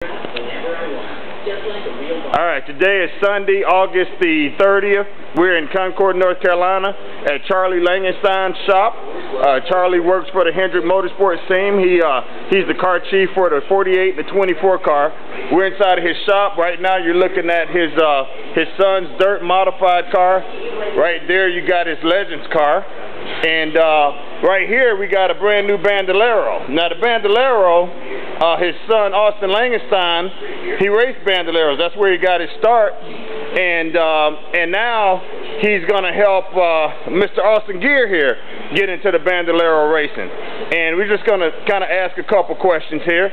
Alright, today is Sunday, August the 30th. We're in Concord, North Carolina at Charlie Langenstein's shop. Charlie works for the Hendrick Motorsports team. He's the car chief for the 48 and the 24 car. We're inside of his shop. Right now you're looking at his son's dirt modified car. Right there you got his Legends car. And right here we got a brand new Bandolero. Now the Bandolero, his son Austin Langenstein, he raced Bandoleros. That's where he got his start. And now he's gonna help Mr. Austin Geer here get into the Bandolero racing. And we're just gonna kind of ask a couple questions here.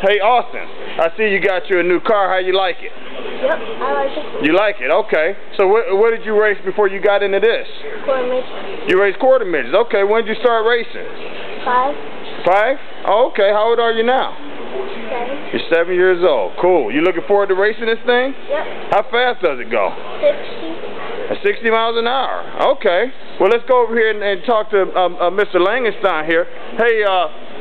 Hey Austin, I see you got you a new car. How you like it? Yep, I like it. You like it? Okay. So what did you race before you got into this? Quarter midget. You raced quarter midgets. Okay. When did you start racing? 5. 5? Oh, okay. How old are you now? 7. You're 7 years old. Cool. You looking forward to racing this thing? Yep. How fast does it go? 60. 60 miles an hour. Okay. Well, let's go over here and talk to Mr. Langenstein here. Hey,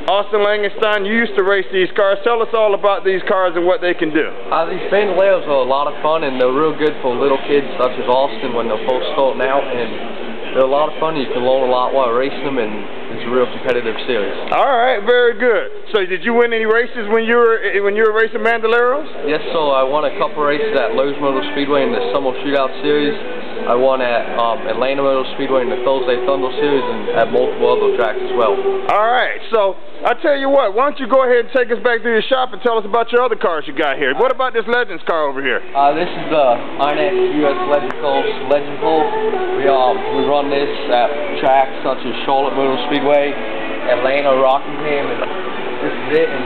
Austin Langenstein, you used to race these cars. Tell us all about these cars and what they can do. These Bandoleros are a lot of fun, and they're real good for little kids such as Austin when they're first starting out, and they're a lot of fun. You can learn a lot while racing them, and it's a real competitive series. All right, very good. So did you win any races when you were racing Bandoleros? Yes, sir. I won a couple races at Lowe's Motor Speedway in the Summer Shootout Series. I won at Atlanta Motor Speedway in the Thursday Thunder Series and at multiple other tracks as well. All right, so I tell you what, why don't you go ahead and take us back to your shop and tell us about your other cars you got here. What about this Legends car over here? This is the INEX US Legend Pole. We run this at tracks such as Charlotte Motor Speedway, Atlanta, Rockingham, and this is it. And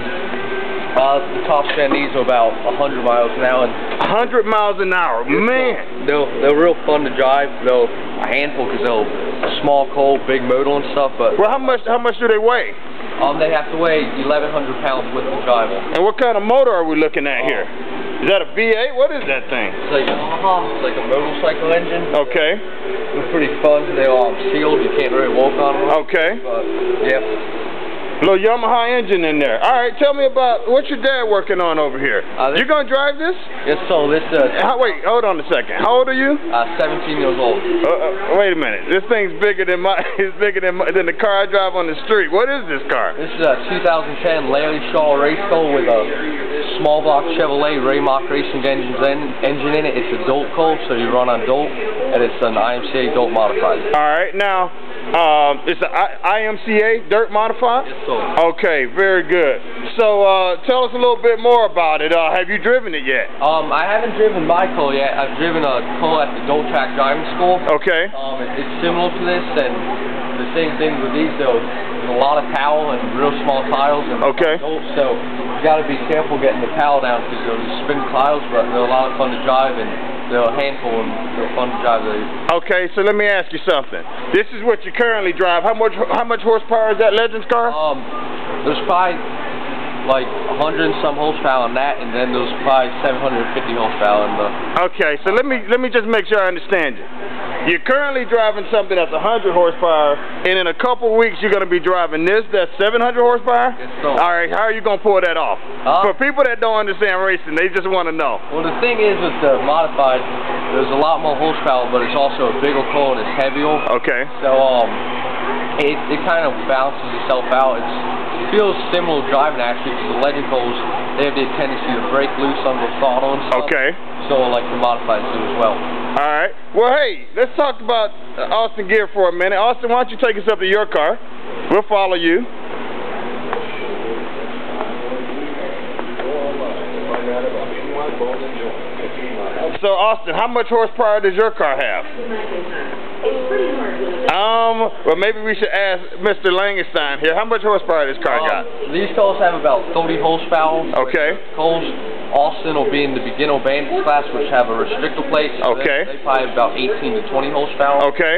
the top spin these are about 100 miles an hour. 100 miles an hour, man. They're real fun to drive. They're a handful because they're a small, cold, big motor and stuff. But well, how much do they weigh? They have to weigh 1,100 pounds with the driver. And what kind of motor are we looking at here? Is that a V8? What is that thing? It's like a motorcycle engine. Okay. They're pretty fun. They're sealed. You can't really walk on them. Okay. But yeah. Little Yamaha engine in there. All right, tell me about what's your dad working on over here. You gonna drive this? Yes, so this. Wait, hold on a second. How old are you? 17 years old. Wait a minute. This thing's bigger than than the car I drive on the street. What is this car? This is a 2010 Larry Shaw race car with a small block Chevrolet Raymark Racing engine in it. It's a dope car, so you run on dope, and it's an IMCA dope modified. All right, now. It's an IMCA dirt modified? Yes, sir. Okay, very good. So, tell us a little bit more about it. Have you driven it yet? I haven't driven my car yet. I've driven a car at the Gold Track Driving School. Okay. It's similar to this, and the same thing with these, though. There's a lot of power and real small tiles. And okay. So, you got to be careful getting the power down because they're spin tiles, but they're a lot of fun to drive, and they're a handful and they're fun to drive. Okay, so let me ask you something. This is what you currently drive. How much horsepower is that Legends car? There's probably like 100 and some horsepower in that, and then there's probably 750 horsepower in the. Okay, so let me just make sure I understand you. You're currently driving something that's 100 horsepower, and in a couple weeks you're going to be driving this that's 700 horsepower? Yes, so. All right, how are you going to pull that off? For people that don't understand racing, they just want to know. Well, the thing is with the modified, there's a lot more horsepower, but it's also a bigger car and it's heavier. Okay. So, it kind of balances itself out. It feels similar driving actually, because the Legend cars, they have the tendency to break loose under throttle and stuff. Okay. So like the modifieds do as well. Alright. Well, hey, let's talk about Austin Geer for a minute. Austin, why don't you take us up to your car? We'll follow you. So, Austin, how much horsepower does your car have? Well, maybe we should ask Mr. Langenstein here. How much horsepower this car got? These cars have about 30 horsepower. Okay. Cars, Austin will be in the beginner bandit class, which have a restrictor plate. So okay. They probably have about 18 to 20 horsepower. Okay.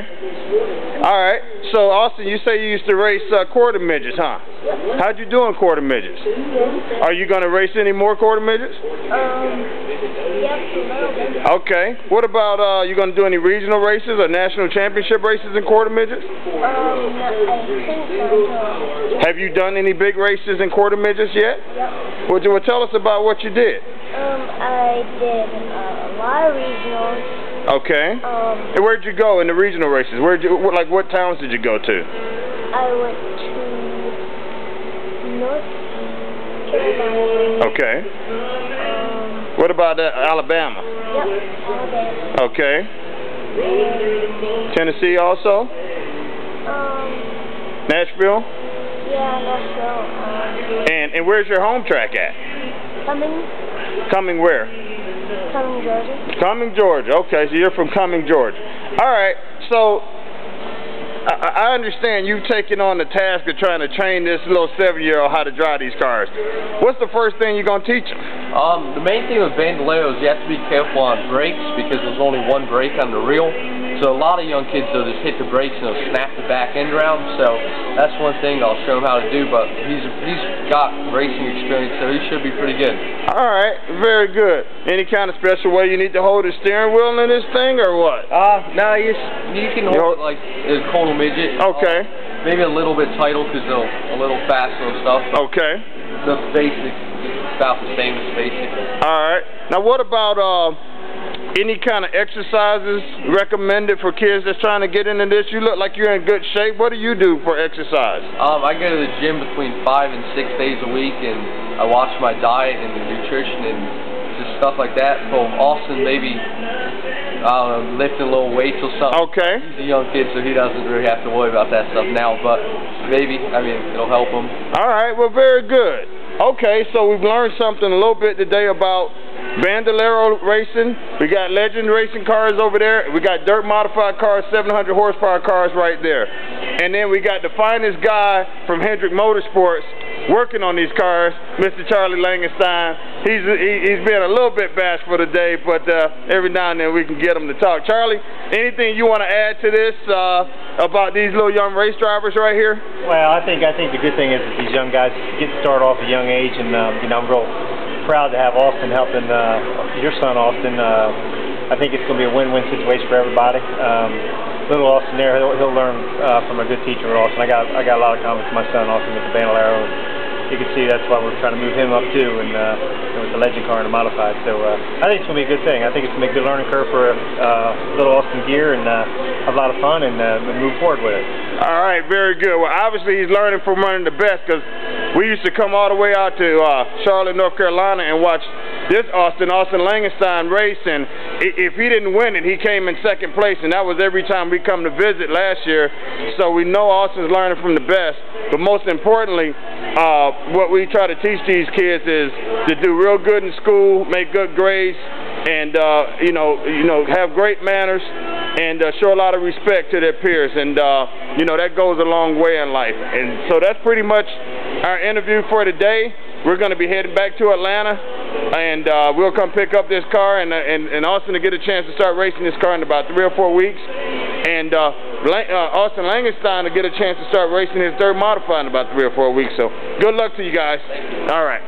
All right. So, Austin, you say you used to race quarter midgets, huh? Yep. How'd you do in quarter midgets? Good. Are you going to race any more quarter midgets? Yep, a little bit. Okay. What about, you going to do any regional races or national championship races in quarter midgets? I think so. Have you done any big races in quarter midgets yet? Yep. Well, tell us about what you did. I did a lot of regionals. Okay. And where'd you go in the regional races? What towns did you go to? I went to North Carolina. Okay. What about Alabama? Yep, Alabama. Okay. Tennessee also? Nashville? Yeah, Nashville. And where's your home track at? Cumming where? Cumming, Georgia. Cumming, Georgia. Okay, so you're from Cumming, Georgia. All right, so I understand you've taken on the task of trying to train this little 7-year-old how to drive these cars. What's the first thing you're going to teach them? The main thing with Bandolero is you have to be careful on brakes because there's only one brake on the reel. So a lot of young kids, they'll just hit the brakes and they'll snap the back end around. So that's one thing I'll show him how to do. But he's got racing experience, so he should be pretty good. All right, very good. Any kind of special way you need to hold the steering wheel in this thing, or what? No, you can hold it like a total midget. Okay. Maybe a little bit tighter because they're a little faster and stuff. Okay. The basic, about the same as basic. All right. Now, what about any kind of exercises recommended for kids that's trying to get into this? You look like you're in good shape. What do you do for exercise? I go to the gym between 5 and 6 days a week, and I watch my diet and the nutrition and just stuff like that. For Austin, maybe lifting a little weights or something. Okay. He's a young kid, so he doesn't really have to worry about that stuff now, but maybe, it'll help him. All right, well, very good. Okay, so we've learned something a little bit today about Bandolero racing. We got legend racing cars over there. We got dirt modified cars, 700 horsepower cars right there. And then we got the finest guy from Hendrick Motorsports working on these cars, Mr. Charlie Langenstein. He's been a little bit bashful today, but every now and then we can get him to talk. Charlie, anything you want to add to this about these little young race drivers right here? Well, I think the good thing is that these young guys get to start off at a young age, and I'm real proud to have Austin helping your son Austin. I think it's going to be a win-win situation for everybody. Little Austin there, he'll learn from a good teacher at Austin. I got a lot of confidence in my son Austin with the Bandolero. You can see that's why we're trying to move him up too, and with the legend car and the modified. So I think it's going to be a good thing. I think it's going to be a good learning curve for little Austin Geer, and have a lot of fun and move forward with it. All right, very good. Well, obviously he's learning from running the best, because we used to come all the way out to Charlotte, North Carolina, and watch this Austin Langenstein race, and if he didn't win it, he came in second place, and that was every time we come to visit last year. So we know Austin's learning from the best, but most importantly, what we try to teach these kids is to do real good in school, make good grades, and have great manners, and show a lot of respect to their peers, and that goes a long way in life. And so that's pretty much our interview for today. We're going to be heading back to Atlanta, and we'll come pick up this car, and Austin to get a chance to start racing this car in about 3 or 4 weeks, and Austin Langenstein to get a chance to start racing his third modified in about 3 or 4 weeks. So good luck to you guys. All right.